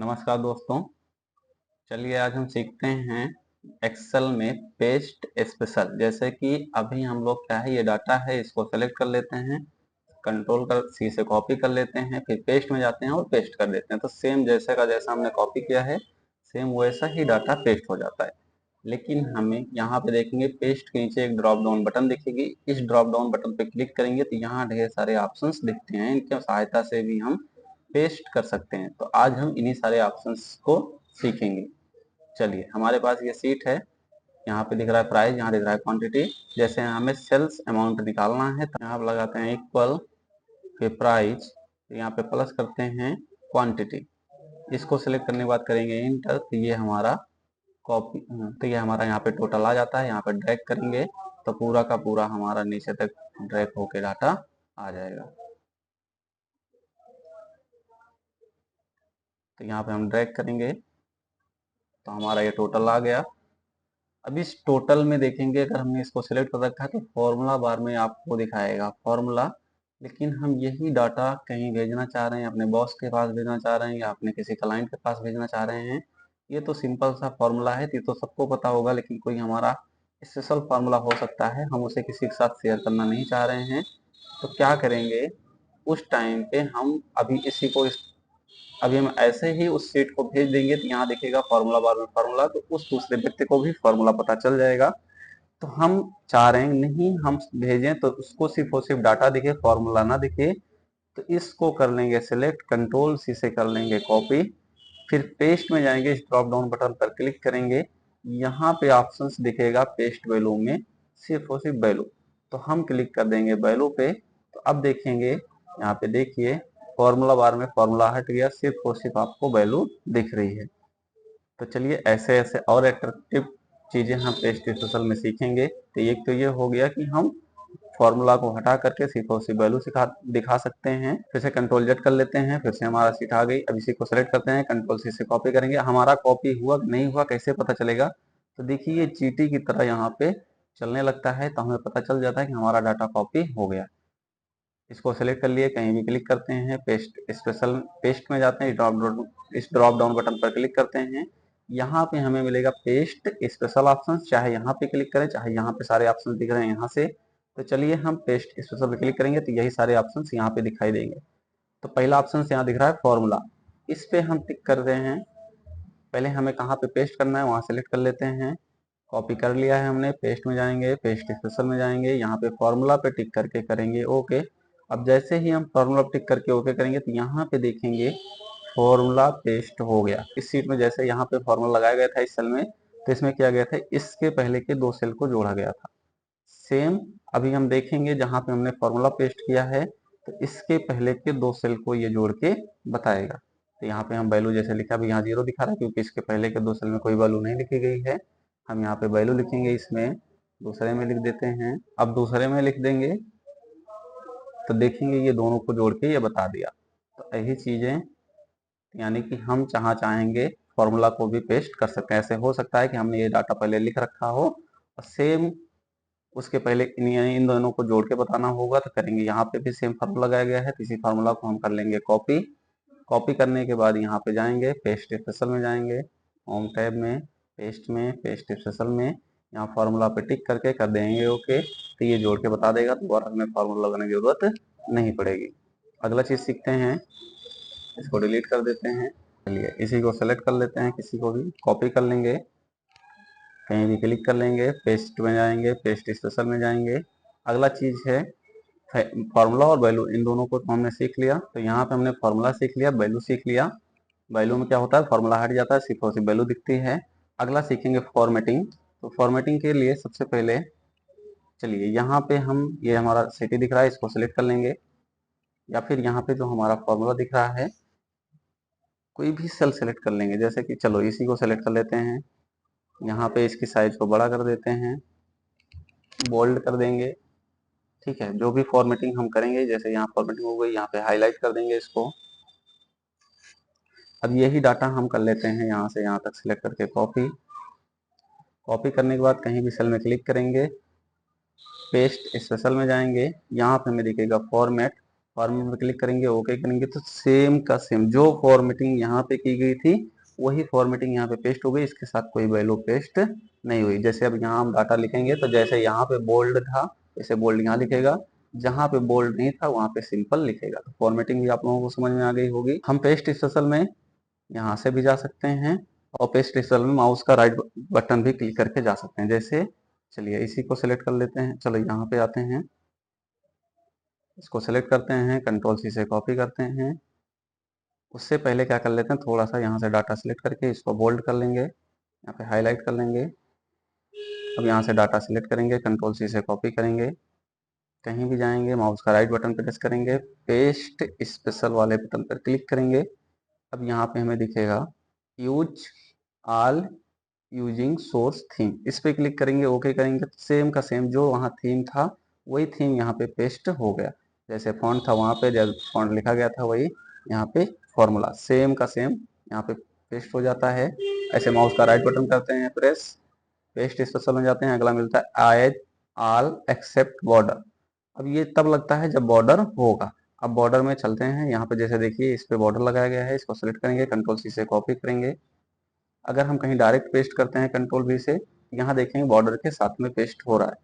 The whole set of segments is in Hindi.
नमस्कार दोस्तों। चलिए आज हम सीखते हैं एक्सेल में पेस्ट स्पेशल। जैसे कि अभी हम लोग क्या है, ये डाटा है, इसको सेलेक्ट कर लेते हैं, कंट्रोल कर सी से कॉपी कर लेते हैं, फिर पेस्ट में जाते हैं और पेस्ट कर देते हैं। तो सेम जैसे का जैसा हमने कॉपी किया है सेम वैसा ही डाटा पेस्ट हो जाता है। लेकिन हमें यहाँ पे देखेंगे पेस्ट के नीचे एक ड्रॉप डाउन बटन दिखेगी। इस ड्रॉप डाउन बटन पे क्लिक करेंगे तो यहाँ ढेर सारे ऑप्शंस दिखते हैं। इनकी सहायता से भी हम पेस्ट कर सकते हैं। तो आज हम इन्हीं सारे ऑप्शंस को सीखेंगे। चलिए, हमारे पास ये सीट है, यहाँ पे दिख रहा है प्राइस, यहाँ दिख रहा है क्वांटिटी। जैसे हमें सेल्स अमाउंट निकालना है तो यहाँ पे लगाते हैं इक्वल, फिर प्राइस, यहाँ पे प्लस करते हैं क्वांटिटी। इसको सिलेक्ट करने के बाद करेंगे इंटर, तो ये हमारा कॉपी, तो ये हमारा यहाँ पे टोटल आ जाता है। यहाँ पे ड्रैग करेंगे तो पूरा का पूरा हमारा नीचे तक ड्रैग होके डाटा आ जाएगा। तो यहाँ पे हम ड्रैग करेंगे तो हमारा ये टोटल आ गया। अब इस टोटल में देखेंगे, अगर हमने इसको सिलेक्ट कर रखा है तो फॉर्मूला बार में आपको दिखाएगा फॉर्मूला। लेकिन हम यही डाटा कहीं भेजना चाह रहे हैं, अपने बॉस के पास भेजना चाह रहे हैं या अपने किसी क्लाइंट के पास भेजना चाह रहे हैं। ये तो सिंपल सा फॉर्मूला है, ये तो सबको पता होगा। लेकिन कोई हमारा स्पेशल फॉर्मूला हो सकता है, हम उसे किसी के साथ शेयर करना नहीं चाह रहे हैं। तो क्या करेंगे, उस टाइम पे हम अभी हम ऐसे ही उस सीट को भेज देंगे तो यहाँ दिखेगा फॉर्मूला बार में फॉर्मूला, तो उस दूसरे व्यक्ति को भी फॉर्मूला पता चल जाएगा। तो हम चाह रहे हैं नहीं, हम भेजें तो उसको सिर्फ और सिर्फ डाटा दिखे, फॉर्मूला ना दिखे। तो इसको कर लेंगे सिलेक्ट, कंट्रोल सी से कर लेंगे कॉपी, फिर पेस्ट में जाएंगे, इस ड्रॉप डाउन बटन पर क्लिक करेंगे। यहाँ पे ऑप्शंस दिखेगा पेस्ट वैल्यू में सिर्फ और सिर्फ वैल्यू, तो हम क्लिक कर देंगे वैल्यू पे। तो अब देखेंगे, यहाँ पे देखिए फॉर्मूला बार में फॉर्मूला हट गया, सिर्फ और सिर्फ आपको वैल्यू दिख रही है। तो चलिए ऐसे ऐसे और अट्रैक्टिव चीजें हम पेस्ट स्पेशल में सीखेंगे। तो एक तो ये हो गया कि हम फॉर्मूला को हटा करके सिर्फ और सिर्फ वैल्यू दिखा सकते हैं। फिर से कंट्रोल जेड कर लेते हैं, फिर से हमारा सीट आ गई। अब इसी को सेलेक्ट करते हैं, कंट्रोल सी से कॉपी करेंगे। हमारा कॉपी हुआ नहीं हुआ कैसे पता चलेगा, तो देखिए ये चीटी की तरह यहाँ पे चलने लगता है, तो हमें पता चल जाता है कि हमारा डाटा कॉपी हो गया। इसको सेलेक्ट कर लिए, कहीं भी क्लिक करते हैं, पेस्ट स्पेशल पेस्ट में जाते हैं, इस ड्रॉप डाउन बटन पर क्लिक करते हैं। यहाँ पे हमें मिलेगा पेस्ट स्पेशल ऑप्शन, चाहे यहाँ पे क्लिक करें चाहे यहाँ पे सारे ऑप्शन दिख रहे हैं यहाँ से। तो चलिए हम पेस्ट स्पेशल पे क्लिक करेंगे तो यही सारे ऑप्शन यहाँ पे दिखाई देंगे। तो पहला ऑप्शन यहाँ दिख रहा है फॉर्मूला, इस पे हम टिक कर रहे हैं। पहले हमें कहाँ पे पेस्ट करना है वहाँ सेलेक्ट कर लेते हैं, कॉपी कर लिया है हमने, पेस्ट में जाएंगे, पेस्ट स्पेशल में जाएंगे, यहाँ पे फॉर्मूला पे टिक करके करेंगे ओके। अब जैसे ही हम फॉर्मूला टिक करके ओके करेंगे तो यहाँ पे देखेंगे फॉर्मूला पेस्ट हो गया। इस सीट में जैसे यहाँ पे फॉर्मूला लगाया गया था इस सेल में, तो इसमें किया गया था इसके पहले के दो सेल को जोड़ा गया था। सेम अभी हम देखेंगे जहाँ पे हमने फॉर्मूला पेस्ट किया है तो इसके पहले के दो सेल को ये जोड़ के बताएगा। तो यहाँ पे हम वैल्यू जैसे लिखा, अभी यहाँ 0 दिखा रहा है क्योंकि इसके पहले के दो सेल में कोई वैल्यू नहीं लिखी गई है। हम यहाँ पे वैल्यू लिखेंगे, इसमें दूसरे में लिख देते हैं। अब दूसरे में लिख देंगे तो देखेंगे ये दोनों को जोड़ के ये बता दिया। तो यही चीजें, यानी कि हम जहाँ चाहेंगे फॉर्मूला को भी पेस्ट कर सकते हैं। ऐसे हो सकता है कि हमने ये डाटा पहले लिख रखा हो और सेम उसके पहले इन दोनों को जोड़ के बताना होगा, तो करेंगे। यहाँ पे भी सेम फार्मूला लगाया गया है, इसी फार्मूला को हम कर लेंगे कॉपी। कॉपी करने के बाद यहाँ पे जाएंगे, पेस्ट स्पेशल में जाएंगे, होम टैब में, पेस्ट स्पेशल में, यहाँ फार्मूला पे टिक करके कर देंगे ओके। तो ये जोड़ के बता देगा, तो दोबारा हमें फार्मूला लगाने की जरूरत नहीं पड़ेगी। अगला चीज सीखते हैं, इसको डिलीट कर देते हैं। चलिए इसी को सेलेक्ट कर लेते हैं, किसी को भी कॉपी कर लेंगे, कहीं भी क्लिक कर लेंगे, पेस्ट में जाएंगे, पेस्ट स्पेशल में जाएंगे। अगला चीज है फार्मूला और वैल्यू, इन दोनों को तो हमने सीख लिया। तो यहाँ पे हमने फार्मूला सीख लिया, वैल्यू सीख लिया। वैल्यू में क्या होता है, फार्मूला हट जाता है, सिर्फ और सिर्फ वैल्यू दिखती है। अगला सीखेंगे फॉर्मेटिंग। तो फॉर्मेटिंग के लिए सबसे पहले चलिए यहाँ पे हम, ये हमारा सिटी दिख रहा है, इसको सिलेक्ट कर लेंगे, या फिर यहाँ पे जो हमारा फॉर्मूला दिख रहा है कोई भी सेल सेलेक्ट कर लेंगे। जैसे कि चलो इसी को सेलेक्ट कर लेते हैं, यहाँ पे इसकी साइज को बड़ा कर देते हैं, बोल्ड कर देंगे। ठीक है, जो भी फॉर्मेटिंग हम करेंगे, जैसे यहाँ फॉर्मेटिंग हो गई, यहाँ पे हाईलाइट कर देंगे इसको। अब यही डाटा हम कर लेते हैं यहाँ से यहाँ तक सिलेक्ट करके कॉपी। कॉपी करने के बाद कहीं भी सेल में क्लिक करेंगे, पेस्ट स्पेशल में जाएंगे, यहाँ पे हमें दिखेगा फॉर्मेट। फॉर्मेट पे क्लिक करेंगे, ओके करेंगे तो सेम का सेम जो फॉर्मेटिंग यहाँ पे की गई थी वही फॉर्मेटिंग यहाँ पे पेस्ट हो गई, इसके साथ कोई वैल्यू पेस्ट नहीं हुई। जैसे अब यहाँ हम डाटा लिखेंगे तो जैसे यहाँ पे बोल्ड था वैसे बोल्ड यहाँ लिखेगा, जहाँ पे बोल्ड नहीं था वहाँ पे सिंपल लिखेगा। तो फॉर्मेटिंग भी आप लोगों को समझ में आ गई होगी। हम पेस्ट स्पेशल में यहाँ से भी जा सकते हैं और पेस्ट स्पेशल में माउस का राइट बटन भी क्लिक करके जा सकते हैं। जैसे चलिए इसी को सिलेक्ट कर लेते हैं, चलो यहाँ पे आते हैं, इसको सिलेक्ट करते हैं, कंट्रोल सी से कॉपी करते हैं। उससे पहले क्या कर लेते हैं, थोड़ा सा यहाँ से डाटा सिलेक्ट करके इसको बोल्ड कर लेंगे, यहाँ पे हाईलाइट कर लेंगे। अब यहाँ से डाटा सिलेक्ट करेंगे, कंट्रोल सी से कॉपी करेंगे, कहीं भी जाएंगे माउस का राइट बटन प्रेस करेंगे, पेस्ट स्पेशल वाले बटन पर क्लिक करेंगे। अब यहाँ पे हमें दिखेगा use all using source theme, इस पे क्लिक करेंगे, ओके करेंगे तो सेम का सेम जो वहाँ थीम था वही थीम यहाँ पे पेस्ट हो गया। जैसे फॉन्ट था वहाँ पे, जब फॉन्ट लिखा गया था वही यहाँ पे फॉर्मूला सेम का सेम यहाँ पे पेस्ट हो जाता है। ऐसे माउस का राइट बटन करते हैं प्रेस, पेस्ट स्पेशल में जाते हैं, अगला मिलता है आयज ऑल एक्सेप्ट बॉर्डर। अब ये तब लगता है जब बॉर्डर होगा। अब बॉर्डर में चलते हैं, यहाँ पे जैसे देखिए इस पे बॉर्डर लगाया गया है, इसको सिलेक्ट करेंगे, कंट्रोल सी से कॉपी करेंगे। अगर हम कहीं डायरेक्ट पेस्ट करते हैं कंट्रोल वी से, यहाँ देखेंगे बॉर्डर के साथ में पेस्ट हो रहा है,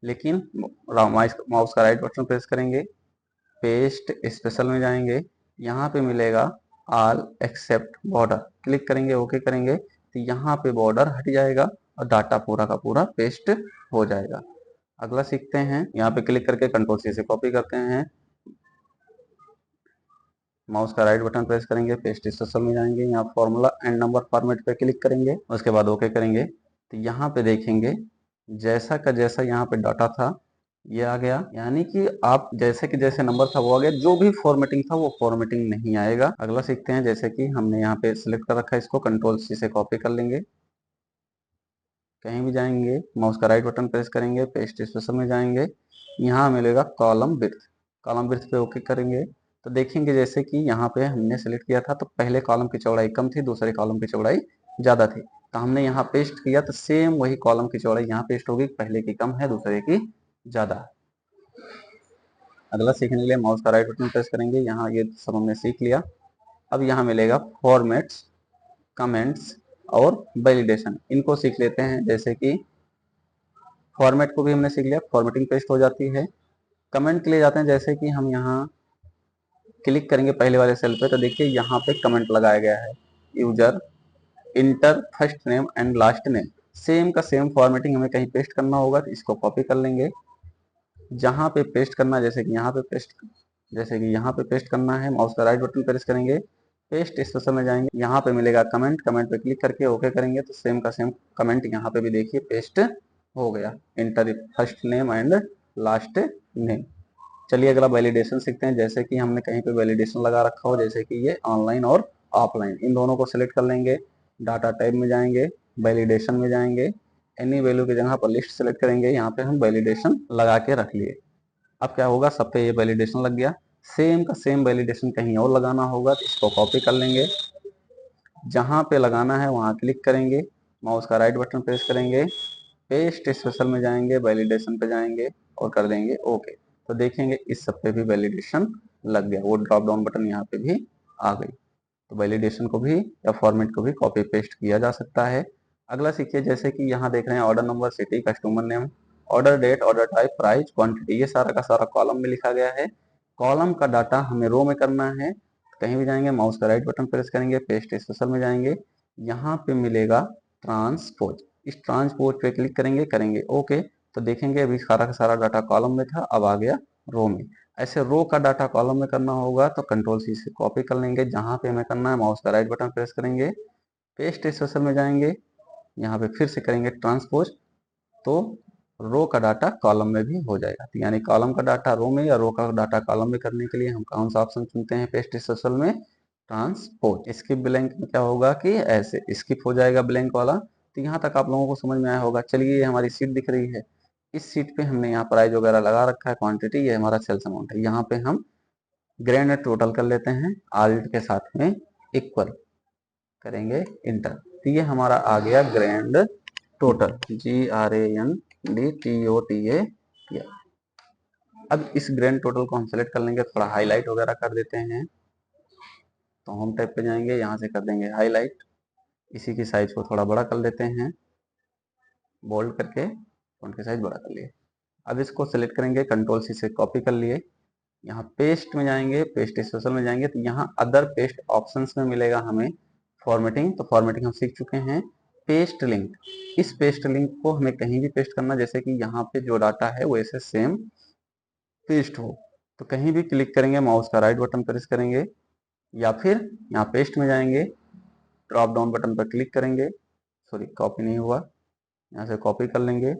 लेकिन माउस का राइट बटन प्रेस करेंगे, पेस्ट स्पेशल में जाएंगे, यहाँ पे मिलेगा ऑल एक्सेप्ट बॉर्डर, क्लिक करेंगे, ओके करेंगे तो यहाँ पे बॉर्डर हट जाएगा और डाटा पूरा का पूरा पेस्ट हो जाएगा। अगला सीखते हैं, यहाँ पे क्लिक करके कंट्रोल सी से कॉपी करते हैं, माउस का राइट बटन प्रेस करेंगे, पेस्ट स्पेशल में जाएंगे, यहाँ फॉर्मूला एंड नंबर फॉर्मेट पे क्लिक करेंगे, उसके बाद ओके करेंगे तो यहाँ पे देखेंगे जैसा का जैसा यहाँ पे डाटा था ये आ गया, यानी कि आप जैसे कि जैसे नंबर था वो आ गया, जो भी फॉर्मेटिंग था वो फॉर्मेटिंग नहीं आएगा। अगला सीखते हैं, जैसे कि हमने यहाँ पे सिलेक्ट कर रखा है, इसको कंट्रोल सी से कॉपी कर लेंगे, कहीं भी जाएंगे माउस का राइट बटन प्रेस करेंगे, पेस्ट स्पेशल में जाएंगे, यहाँ मिलेगा कॉलम विड्थ, कॉलम विड्थ पे ओके करेंगे तो देखेंगे जैसे कि यहाँ पे हमने सेलेक्ट किया था तो पहले कॉलम की चौड़ाई कम थी, दूसरे कॉलम की चौड़ाई ज़्यादा थी, तो हमने यहाँ पेस्ट किया तो सेम वही कॉलम की चौड़ाई यहाँ पेस्ट होगी, पहले की कम है दूसरे की ज़्यादा है। अगला सीखने के लिए माउस का राइट बटन प्रेस करेंगे, यहाँ ये सब हमने सीख लिया। अब यहाँ मिलेगा फॉर्मेट्स, कमेंट्स और वैलिडेशन, इनको सीख लेते हैं। जैसे कि फॉर्मेट को भी हमने सीख लिया, फॉर्मेटिंग पेस्ट हो जाती है। कमेंट के लिए जाते हैं, जैसे कि हम यहाँ क्लिक करेंगे पहले वाले सेल पे तो देखिए यहाँ पे कमेंट लगाया गया है, user inter first name and last name, same का सेम फॉर्मेटिंग हमें कहीं पेस्ट करना होगा तो इसको कॉपी कर लेंगे, जहाँ पे पेस्ट करना है जैसे कि यहाँ पे पेस्ट, जैसे कि यहाँ पे पेस्ट करना है माउस का राइट बटन प्रेस करेंगे, पेस्ट स्पेशल में जाएंगे, यहाँ पे मिलेगा कमेंट, कमेंट पे क्लिक करके ओके करेंगे तो सेम का सेम कमेंट यहाँ पे भी देखिए पेस्ट हो गया, inter first name and last name. चलिए अगला वैलिडेशन सीखते हैं, जैसे कि हमने कहीं पे वैलिडेशन लगा रखा हो, जैसे कि ये ऑनलाइन और ऑफलाइन, इन दोनों को सिलेक्ट कर लेंगे, डाटा टाइप में जाएंगे, वैलिडेशन में जाएंगे, एनी वैल्यू की जगह पर लिस्ट सेलेक्ट करेंगे, यहाँ पे हम वैलिडेशन लगा के रख लिए। अब क्या होगा, सब पे ये वैलिडेशन लग गया, सेम का सेम वैलिडेशन कहीं और लगाना होगा तो इसको कॉपी कर लेंगे, जहाँ पे लगाना है वहाँ क्लिक करेंगे, माउस का राइट बटन प्रेस करेंगे, पेस्ट स्पेशल में जाएंगे, वैलिडेशन पे जाएंगे और कर देंगे ओके, तो देखेंगे इस सब पे भी वैलिडेशन लग गया, वो ड्रॉप डाउन बटन यहाँ पे भी आ गई। तो वैलिडेशन को भी या फॉर्मेट को भी कॉपी पेस्ट किया जा सकता है। अगला सीखिए, जैसे कि यहाँ देख रहे हैं order number, city, customer name, order date, order type, price, quantity, ये सारा का सारा कॉलम में लिखा गया है। कॉलम का डाटा हमें रो में करना है, कहीं भी जाएंगे माउस का राइट बटन प्रेस करेंगे, पेस्ट स्पेशल में जाएंगे, यहाँ पे मिलेगा ट्रांसपोज, इस ट्रांसपोज पे क्लिक करेंगे, करेंगे ओके तो देखेंगे अभी सारा का सारा डाटा कॉलम में था, अब आ गया रो में। ऐसे रो का डाटा कॉलम में करना होगा तो कंट्रोल सी से कॉपी कर लेंगे, जहाँ पे हमें करना है माउस का राइट बटन प्रेस करेंगे, पेस्ट स्पेशल में जाएंगे, यहाँ पे फिर से करेंगे ट्रांसपोज, तो रो का डाटा कॉलम में भी हो जाएगा। तो यानी कॉलम का डाटा रो में या रो का डाटा कॉलम में करने के लिए हम कौन सा ऑप्शन चुनते हैं, पेस्ट स्पेशल में ट्रांसपोज। स्किप ब्लैंक में क्या होगा कि ऐसे स्किप हो जाएगा ब्लैंक वाला। तो यहाँ तक आप लोगों को समझ में आया होगा। चलिए ये हमारी सीट दिख रही है, इस सीट पे हमने यहाँ प्राइस वगैरह लगा रखा है, क्वांटिटी ये हमारा सेल्स अमाउंट है, यहाँ पे हम ग्रैंड टोटल कर लेते हैं, आल्ट के साथ में इक्वल करेंगे इंटर, तो ये हमारा आ गया ग्रैंड टोटल, GRANDTOTAL। अब इस ग्रैंड टोटल को हम सेलेक्ट कर लेंगे, थोड़ा हाईलाइट वगैरह कर देते हैं। तो होम टैब पे जाएंगे, यहाँ से कर देंगे हाईलाइट, इसी की साइज को थोड़ा बड़ा कर देते हैं, बोल्ड करके फॉन्ट की साइज बड़ा कर लिए। अब इसको सेलेक्ट करेंगे, कंट्रोल सी से कॉपी कर लिए, यहाँ पेस्ट में जाएंगे, पेस्ट स्पेशल में जाएंगे तो यहाँ अदर पेस्ट ऑप्शंस में मिलेगा हमें फॉर्मेटिंग। तो फॉर्मेटिंग हम सीख चुके हैं। पेस्ट लिंक, इस पेस्ट लिंक को हमें कहीं भी पेस्ट करना, जैसे कि यहाँ पे जो डाटा है वो ऐसे सेम पेस्ट हो। तो कहीं भी क्लिक करेंगे, माउस का राइट बटन प्रेस करेंगे, या फिर यहाँ पेस्ट में जाएंगे, ड्रॉप डाउन बटन पर क्लिक करेंगे, सॉरी कॉपी नहीं हुआ, यहाँ से कॉपी कर लेंगे,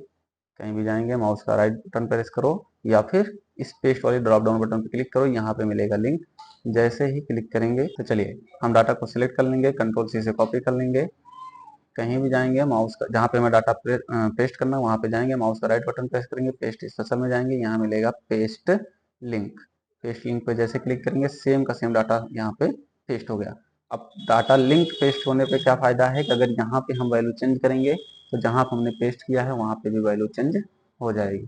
कहीं भी जाएंगे माउस का राइट बटन प्रेस करो, या फिर इस पेस्ट वाले ड्रॉप डाउन बटन पर क्लिक करो, यहाँ पे मिलेगा लिंक। जैसे ही क्लिक करेंगे तो चलिए हम डाटा को सिलेक्ट कर लेंगे, कंट्रोल सी से कॉपी कर लेंगे, कहीं भी जाएंगे माउस का, जहाँ पे हमें डाटा पेस्ट करना है वहाँ पे जाएंगे, माउस का राइट बटन प्रेस करेंगे, पेस्ट स्पेशल में जाएंगे, यहाँ मिलेगा पेस्ट लिंक। पेस्ट लिंक पे जैसे क्लिक करेंगे, सेम का सेम डाटा यहाँ पे पेस्ट हो गया। अब डाटा लिंक पेस्ट होने पे क्या फायदा है कि अगर यहाँ पे हम वैल्यू चेंज करेंगे तो जहाँ पे हमने पेस्ट किया है वहाँ पे भी वैल्यू चेंज हो जाएगी।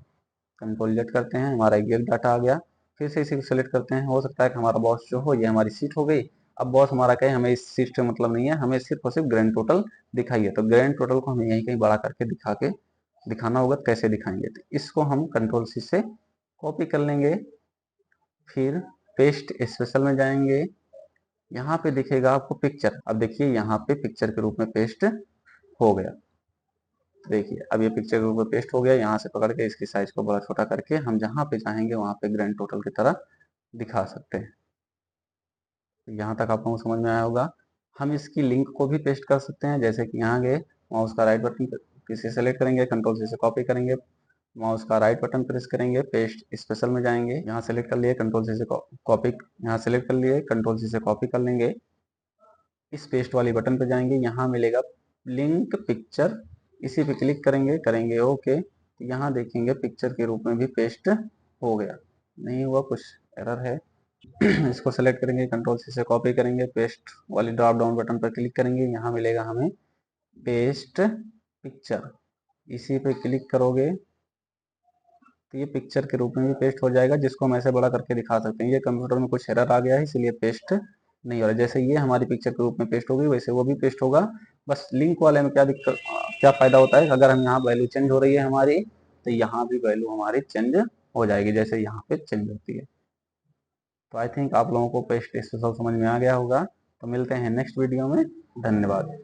कंट्रोल जेड करते हैं, हमारा एग्जैक्ट डाटा आ गया। फिर से इसी को सेलेक्ट करते हैं, हो सकता है कि हमारा बॉस जो हो, ये हमारी सीट हो गई। अब बॉस हमारा कहे हमें इस सीट से मतलब नहीं है, हमें सिर्फ और सिर्फ ग्रैंड टोटल दिखाइए। तो ग्रैंड टोटल को हमें यहीं कहीं बड़ा करके दिखाना होगा। कैसे दिखाएंगे, तो इसको हम कंट्रोल सी से कॉपी कर लेंगे, फिर पेस्ट स्पेशल में जाएंगे, यहाँ पे दिखेगा आपको पिक्चर। अब देखिए यहाँ पे पिक्चर के रूप में पेस्ट हो गया। देखिए अब ये पिक्चर के रूप में पेस्ट हो गया। यहाँ से पकड़ के इसकी साइज को बड़ा छोटा करके हम जहाँ पे चाहेंगे वहाँ पे ग्रैंड टोटल की तरह दिखा सकते हैं। यहाँ तक आप लोगों को समझ में आया होगा। हम इसकी लिंक को भी पेस्ट कर सकते हैं, जैसे कि यहाँ गए, माउस का राइट बटन किसी सेलेक्ट करेंगे, कंट्रोल सी से कॉपी करेंगे, माउस का राइट बटन प्रेस करेंगे, पेस्ट स्पेशल में जाएंगे, यहाँ सेलेक्ट कर लिए, कंट्रोल सी से कॉपी, यहाँ सेलेक्ट कर लिए, कंट्रोल सी से कॉपी कर लेंगे, इस पेस्ट वाली बटन पे जाएंगे, यहाँ मिलेगा लिंक पिक्चर, इसी पे क्लिक करेंगे ओके। तो यहाँ देखेंगे पिक्चर के रूप में भी पेस्ट हो गया। नहीं हुआ, कुछ एरर है। इसको सेलेक्ट करेंगे, कंट्रोल सी से कॉपी करेंगे, पेस्ट वाली ड्रॉप डाउन बटन पर क्लिक करेंगे, यहाँ मिलेगा हमें पेस्ट पिक्चर, इसी पे क्लिक करोगे तो ये पिक्चर के रूप में भी पेस्ट हो जाएगा, जिसको हम ऐसे बड़ा करके दिखा सकते हैं। ये कंप्यूटर में कुछ एरर आ गया है इसलिए पेस्ट नहीं हो रहा। जैसे ये हमारी पिक्चर के रूप में पेस्ट होगी वैसे वो भी पेस्ट होगा। बस लिंक वाले में क्या दिक्कत, क्या फायदा होता है, अगर हम यहाँ वैल्यू चेंज हो रही है हमारी, तो यहाँ भी वैल्यू हमारी चेंज हो जाएगी, जैसे यहाँ पे चेंज होती है। तो आई थिंक आप लोगों को पेस्ट स्पेशल समझ में आ गया होगा। तो मिलते हैं नेक्स्ट वीडियो में, धन्यवाद।